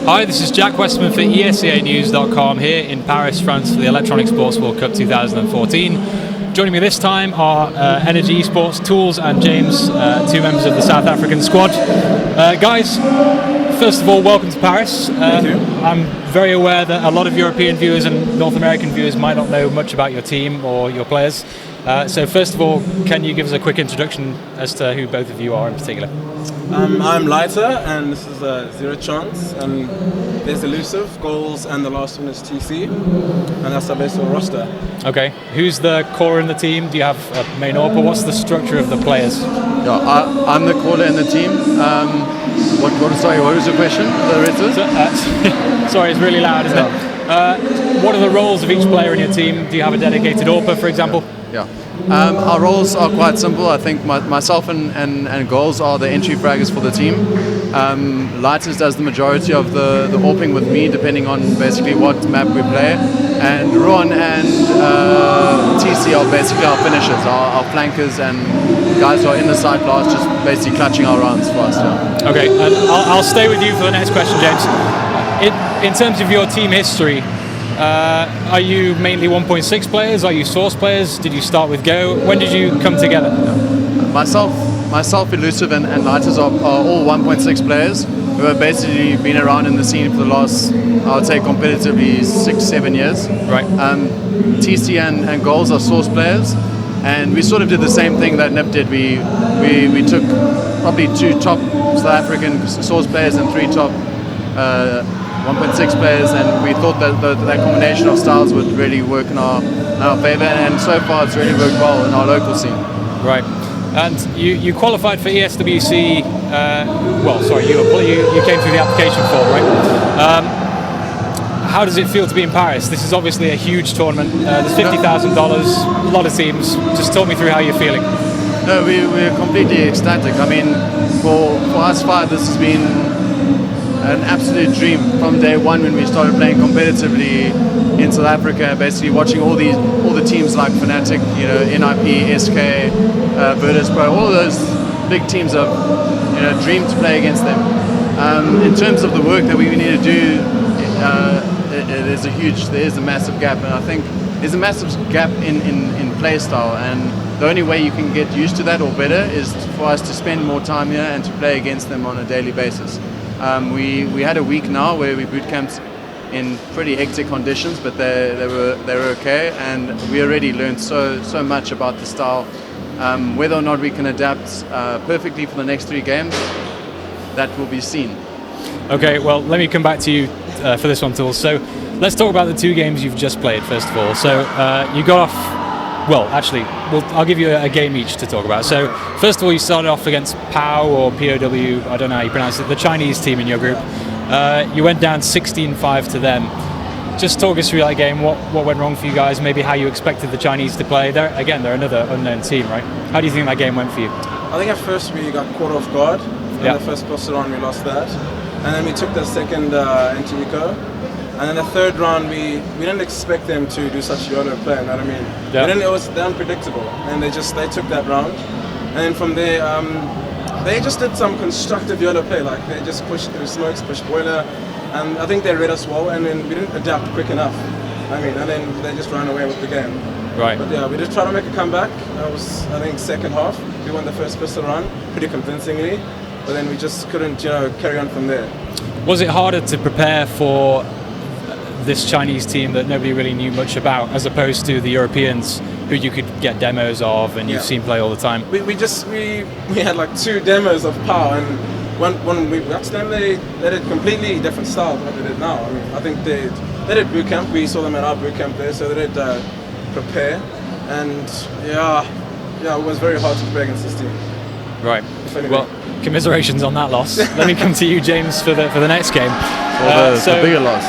Hi, this is Jack Westman for ESCAnews.com here in Paris, France for the Electronic Sports World Cup 2014. Joining me this time are Energy eSports, Tools and James, two members of the South African squad. Guys, first of all, welcome to Paris. Thank you. I'm very aware that a lot of European viewers and North American viewers might not know much about your team or your players. So first of all, can you give us a quick introduction as to who both of you are in particular? I'm Lighter, and this is Zero Chance, and there's Elusive, Goals, and the last one is TC, and that's our basic roster. Okay, who's the core in the team? Do you have a main AWP? What's the structure of the players? Yeah, I'm the caller in the team. What was your question? Sorry, it's really loud, isn't it? What are the roles of each player in your team? Do you have a dedicated AWPer, for example? Yeah. Our roles are quite simple. I think myself and Goals are the entry fraggers for the team. Lighters does the majority of the AWPing with me, depending on basically what map we play. And Ron and TC are basically our finishers, our flankers, and guys who are in the side blast, just basically clutching our rounds for us. Yeah. Okay, I'll stay with you for the next question, James. In terms of your team history, are you mainly 1.6 players? Are you Source players? Did you start with Go? When did you come together? Myself, Elusive, and Lighters are all 1.6 players who have basically been around in the scene for the last, I would say, competitively 6-7 years. Right. TC and Goals are Source players, and we sort of did the same thing that Nip did. We took probably 2 top South African Source players and 3 top 1.6 players, and we thought that combination of styles would really work in our favour, and so far it's really worked well in our local scene. Right. And you qualified for ESWC, you came through the application form, right? How does it feel to be in Paris? This is obviously a huge tournament. There's $50,000, a lot of teams. Just talk me through how you're feeling. No, we're completely ecstatic. I mean, for us 5, this has been an absolute dream from day one when we started playing competitively in South Africa. Basically, watching all the teams like Fnatic, NIP, SK, Virtus Pro, all those big teams have, dreamed to play against them. In terms of the work that we need to do, there's a massive gap, and I think there's a massive gap in play style, and the only way you can get used to that or better is for us to spend more time here and to play against them on a daily basis. We had a week now where we boot camped in pretty hectic conditions, but they were okay, and we already learned so much about the style. Whether or not we can adapt perfectly for the next 3 games, that will be seen. Okay, well, let me come back to you for this one, Tools. So let's talk about the 2 games you've just played, first of all. So you got off. Well, actually, I'll give you a game each to talk about. So, first of all, you started off against POW or POW, I don't know how you pronounce it, the Chinese team in your group. You went down 16-5 to them. Just talk us through that game, what went wrong for you guys, maybe how you expected the Chinese to play. They're another unknown team, right? How do you think that game went for you? I think at first we got caught off guard. In the first poster round we lost that. And then we took the second into Eco. And then the third round, we didn't expect them to do such YOLO play, you know what I mean? Yeah. It was unpredictable, and they took that round. And then from there, they just did some constructive YOLO play, like they just pushed through smokes, pushed boiler, and I think they read us well, and then we didn't adapt quick enough. And then they just ran away with the game. Right. But yeah, we just tried to make a comeback. That was, I think, second half. We won the first pistol run pretty convincingly, but then we just couldn't, carry on from there. Was it harder to prepare for this Chinese team that nobody really knew much about, as opposed to the Europeans who you could get demos of and you've seen play all the time? We had like 2 demos of POW, and when we watched them, they did completely different styles than what they did now. I mean, I think they did boot camp. We saw them at our boot camp there, so they did prepare, and it was very hard to play against this team. Right. Well, commiserations on that loss. Let me come to you, James, for the next game. The bigger loss.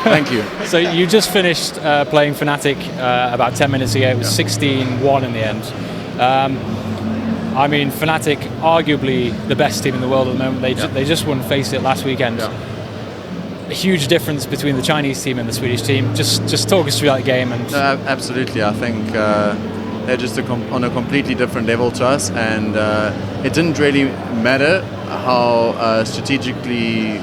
Thank you. So you just finished playing Fnatic about 10 minutes ago. It was 16-1 in the end. I mean, Fnatic, arguably the best team in the world at the moment. They just won Face It last weekend. Yeah. A huge difference between the Chinese team and the Swedish team. Just talk us through that game. And absolutely, I think they're just on a completely different level to us, and it didn't really matter how strategically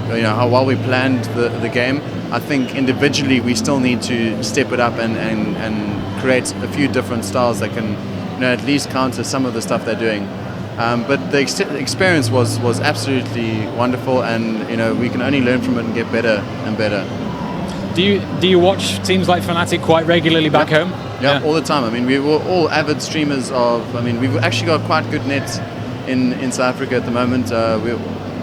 while we planned the game, I think individually we still need to step it up and create a few different styles that can at least counter some of the stuff they're doing. But the experience was absolutely wonderful, and we can only learn from it and get better and better. Do you watch teams like Fnatic quite regularly back home? Yeah, all the time. I mean, we were all avid streamers we've actually got quite good nets in South Africa at the moment. The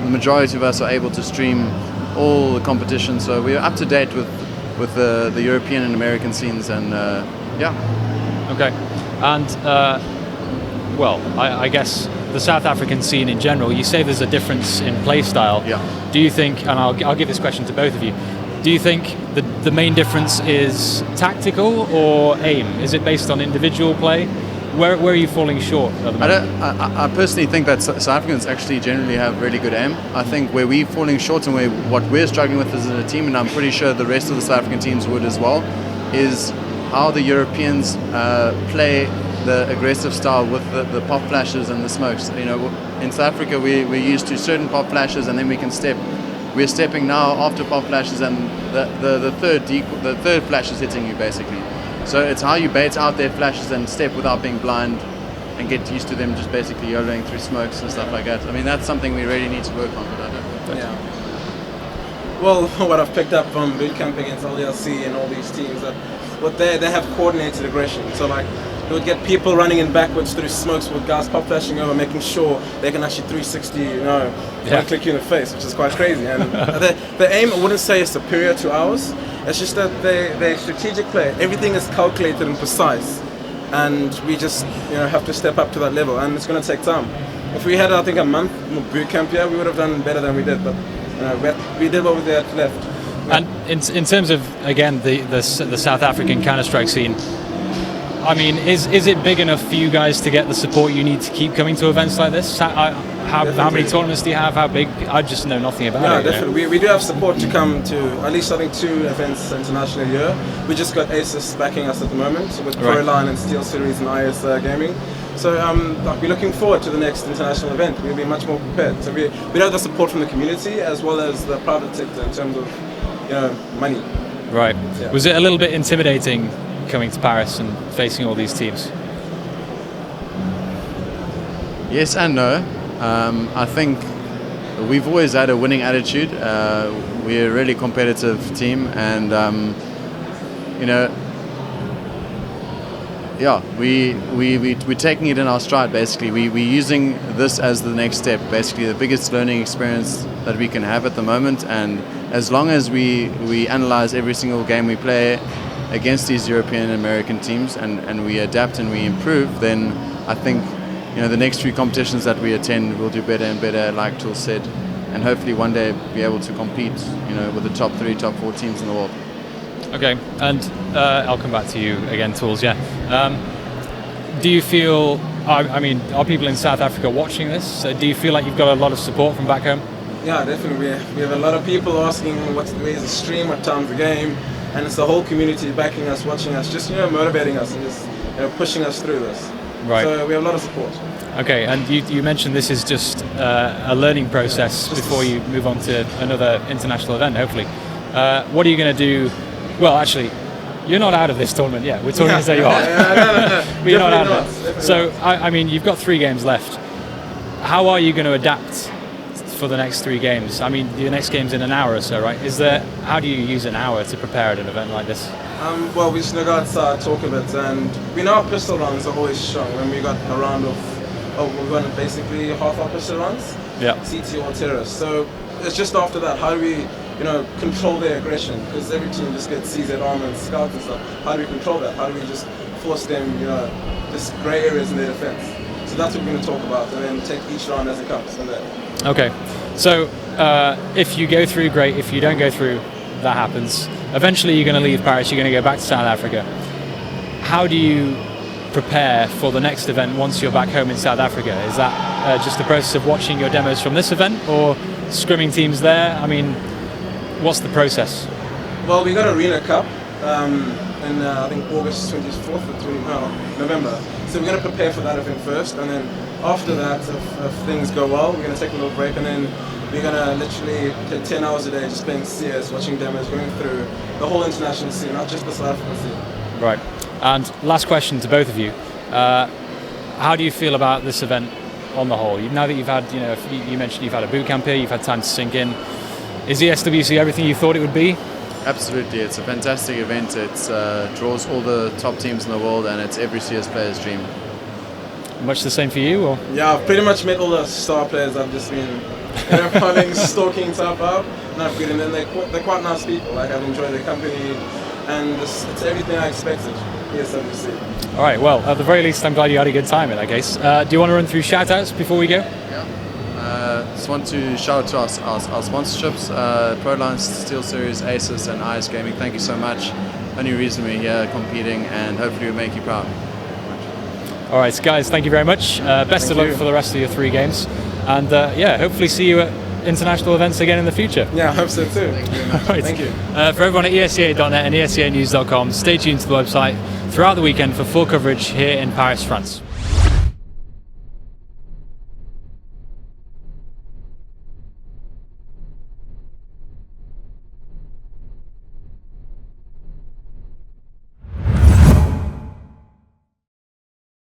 majority of us are able to stream all the competition, so we're up to date with the European and American scenes, and Okay. And I guess the South African scene in general, you say there's a difference in play style. Yeah. Do you think, and I'll give this question to both of you, do you think the main difference is tactical or aim? Is it based on individual play? Where are you falling short at the moment? I personally think that South Africans actually generally have really good aim. I think where we're falling short and what we're struggling with as a team, and I'm pretty sure the rest of the South African teams would as well, is how the Europeans play the aggressive style with the pop flashes and the smokes. In South Africa we're used to certain pop flashes, and then we can step. We're stepping now after pop flashes, and the third flash is hitting you basically. So it's how you bait out their flashes and step without being blind, and get used to them just basically YOLOing through smokes and stuff like that. I mean, that's something we really need to work on. But I don't. Yeah. Well, what I've picked up from boot camp against LDLC and all these teams, that they have coordinated aggression. So like, you would get people running in backwards through smokes with guys pop flashing over, making sure they can actually 360, click you in the face, which is quite crazy. And the aim, I wouldn't say is superior to ours. It's just that they strategic play. Everything is calculated and precise, and we just have to step up to that level, and it's going to take time. If we had, I think, a month boot camp here, we would have done better than we did. But we did what we had left. And in terms of, again, the South African Counter-Strike scene, I mean, is it big enough for you guys to get the support you need to keep coming to events like this? How many tournaments do you have? How big? I just know nothing about it. No, definitely. We do have support to come to at least, I think, 2 events internationally a year. We just got Asus backing us at the moment with ProLine and Steel Series and IS Gaming. So we're looking forward to the next international event. We'll be much more prepared. So we have the support from the community as well as the private sector in terms of money. Right. Yeah. Was it a little bit intimidating coming to Paris and facing all these teams? Yes and no. I think we've always had a winning attitude. We're a really competitive team, and we're taking it in our stride. Basically, we're using this as the next step. Basically, the biggest learning experience that we can have at the moment, and as long as we analyze every single game we play against these European and American teams, and we adapt and we improve, then I think the next 3 competitions that we attend will do better and better, like Tool said, and hopefully one day be able to compete with the top 3, top 4 teams in the world. Okay, and I'll come back to you again, Tools. Yeah. Do you feel? I mean, are people in South Africa watching this? Do you feel like you've got a lot of support from back home? Yeah, definitely. We have a lot of people asking where's the stream, what time's the game, and it's the whole community backing us, watching us, just motivating us and just pushing us through this. Right. So we have a lot of support. Okay, and you mentioned this is just a learning process before you move on to another international event, hopefully. What are you going to do? Well, actually, you're not out of this tournament yet. We're talking as though you are. No. But you're not out of it. So, I mean, you've got 3 games left. How are you going to adapt for the next 3 games? I mean, your next game's in an hour or so, right? How do you use an hour to prepare at an event like this? Well, we just go outside, talk a bit, and we know our pistol rounds are always strong. When we got a round of, we won basically half our pistol rounds, CT or terrorists. So it's just after that, how do we, control their aggression? Because every team just gets CZ armor and scouts and stuff. How do we control that? How do we just force them, just grey areas in their defense? So that's what we're going to talk about, and then take each round as it comes from there. Okay, so if you go through, great. If you don't go through, that happens. Eventually you're going to leave Paris, you're going to go back to South Africa. How do you prepare for the next event once you're back home in South Africa? Is that just the process of watching your demos from this event, or scrimming teams there? I mean, what's the process? Well, we got Arena Cup in I think August 24th or November. So we're going to prepare for that event first, and then after that, if things go well, we're going to take a little break, and then we're gonna literally play 10 hours a day just playing CS, watching demos, going through the whole international scene, not just the South African scene. Right. And last question to both of you. How do you feel about this event on the whole? Now that you've had, you mentioned you've had a boot camp here, you've had time to sink in. Is ESWC everything you thought it would be? Absolutely, it's a fantastic event. It draws all the top teams in the world, and it's every CS player's dream. Much the same for you, or? Yeah, I've pretty much met all the star players. I've just been following, stalking top up, not good, and then they're quite nice people. Like, I've enjoyed their company, and it's everything I expected. ESWC. All right. Well, at the very least, I'm glad you had a good time in that case. Do you want to run through shoutouts before we go? Yeah. Just want to shout out to our sponsorships, ProLines, SteelSeries, Asus, and IS Gaming. Thank you so much. Only reason we're here competing, and hopefully we'll make you proud. All right, guys, thank you very much. Best of luck for the rest of your 3 games. And yeah, hopefully see you at international events again in the future. Yeah, I hope so too. Thank you very much. Right. Thank you. For everyone at ESCA.net and ESCAnews.com, stay tuned to the website throughout the weekend for full coverage here in Paris, France.